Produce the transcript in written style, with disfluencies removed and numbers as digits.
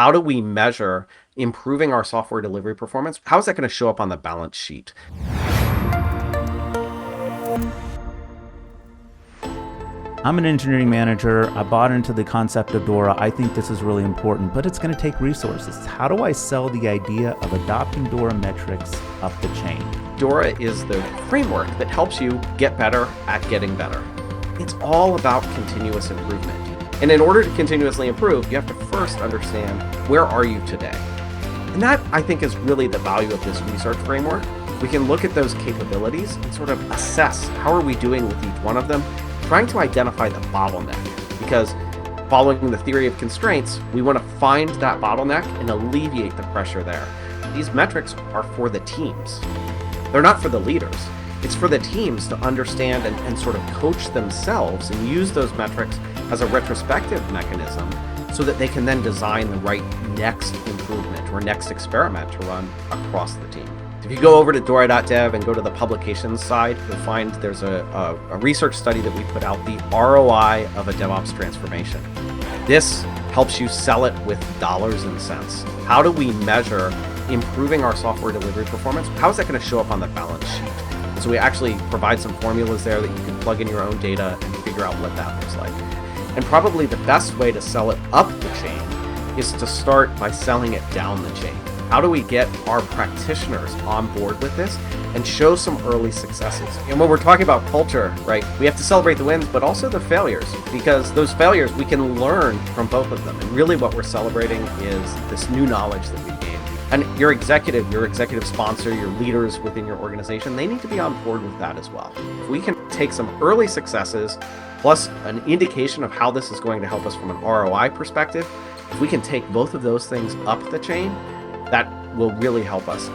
How do we measure improving our software delivery performance? How is that going to show up on the balance sheet? I'm an engineering manager. I bought into the concept of DORA. I think this is really important, but it's going to take resources. How do I sell the idea of adopting DORA metrics up the chain? DORA is the framework that helps you get better at getting better. It's all about continuous improvement. And in order to continuously improve, you have to first understand, where are you today? And that, I think, is really the value of this research framework. We can look at those capabilities and sort of assess how are we doing with each one of them, trying to identify the bottleneck. Because following the theory of constraints, we want to find that bottleneck and alleviate the pressure there. These metrics are for the teams. They're not for the leaders. It's for the teams to understand and sort of coach themselves and use those metrics as a retrospective mechanism so that they can then design the right next improvement or next experiment to run across the team. If you go over to Dora.dev and go to the publications side, you'll find there's a research study that we put out, the ROI of a DevOps transformation. This helps you sell it with dollars and cents. How do we measure improving our software delivery performance? How is that going to show up on the balance sheet? So we actually provide some formulas there that you can plug in your own data and figure out what that looks like. And probably the best way to sell it up the chain is to start by selling it down the chain. How do we get our practitioners on board with this and show some early successes? And when we're talking about culture, right, we have to celebrate the wins, but also the failures, because those failures, we can learn from both of them. And really what we're celebrating is this new knowledge that we've gained. And your executive sponsor, your leaders within your organization, they need to be on board with that as well. If we can take some early successes, plus an indication of how this is going to help us from an ROI perspective, if we can take both of those things up the chain, that will really help us